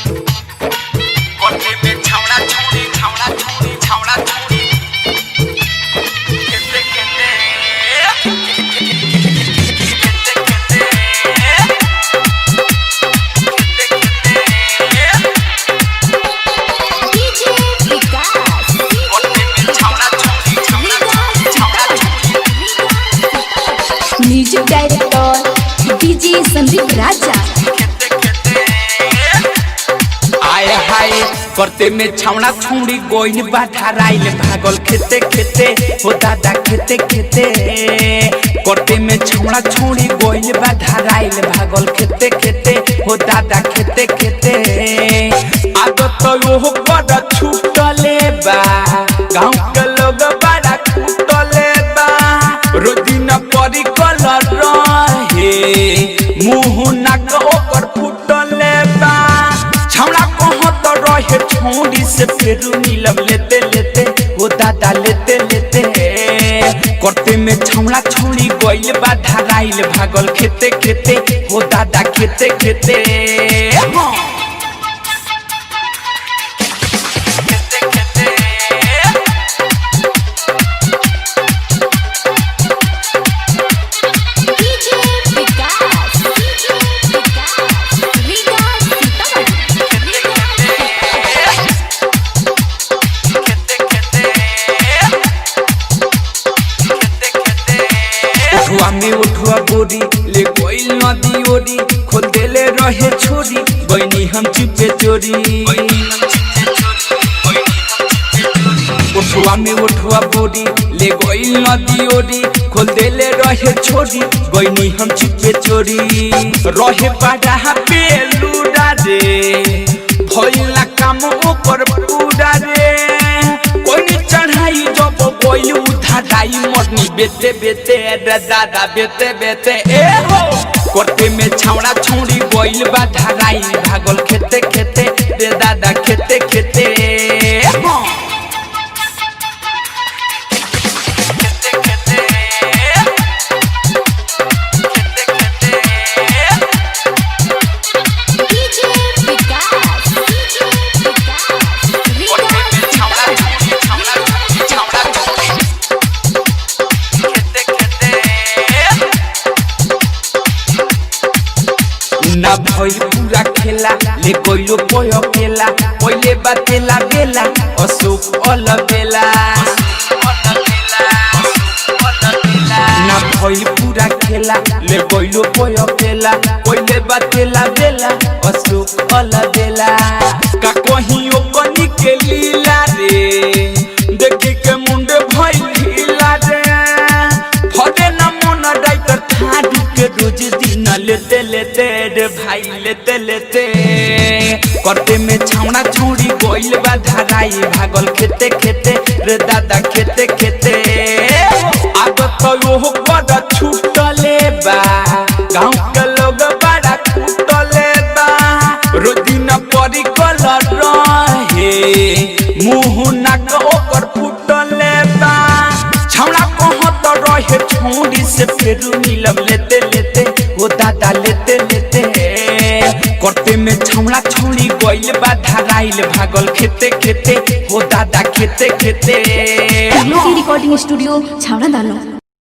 कोठे में छावड़ा छौड़ी छावड़ा छौड़ी छावड़ा छौड़ी कहते कहते म्यूजिक डायरेक्टर डीजे संदीप राजा। आए हाय करते में छावड़ा छौड़ी गोइन बाधराइल भागल खेते खेते हो दादा खेते खेते करते में छावड़ा छौड़ी गोइन बाधराइल भागल खेते खेते हो दादा खेते खेते आदत यो बड़ा छूटले बा गांव के लोग बड़ा छूटले बा रोजिना परी कलर रहे मुंह नाक ओकर फुटले बा छावड़ा कहत रहे छौड़ी से फिर नीलम लेते लेते हो दादा लेते लेते करते में छावड़ा छौड़ी गइल बा धराइल भागल खेते खेते हो दादा खेते खेते में उठुआ बोरी ले कोई नदी ओरी खोल देले रहे छोरी बहनी हम चुपे चोरी उठुआ में उठुआ बोरी ले कोई नदी ओरी खोल देले रहे छोरी बहनी हम चुपे चोरी रहे पाड़ा पे लूडा रे भइला काम ऊपर पूरा रे कोई चढ़ाई जब कोई उठाई मरनी बेते बेते दादा बेते बेते ए हो कोटे में छावड़ा छौड़ी गइल बा धराई भागल खेते खेते रे दादा खेते खेते ना भइल पूरा खेला ले कोइलो पयो केला पहिले बातेला बेला अशोक अलबेला ना भइल पूरा खेला ले कोइलो पयो केला पहिले बातेला बेला अशोक अलबेला का कहियो कनी के लीला रे देखि के मुंडे भइल ढीला रे फटे ना मन डाइटर थाडू के रोज दिन लेते लेते रे भाई लेते लेते करते में छावड़ा छौड़ी गइल बा धराई भागल खेते खेते रे दादा खेते खेते आदत यो बड़ा छूटले बा गांव के लोग बड़ा छूटले बा रोजिना परी कलर रहे मुंह नाक ओकर फुटले बा छावड़ा कहत रहे छौड़ी से फिर नीलम लेते लेते हो दादा लेते लेते करते में छावड़ा छौड़ी गइल बा धराइल भागल खेते खेते हो दादा खेते खेते रिकॉर्डिंग स्टूडियो छावड़ा दानो।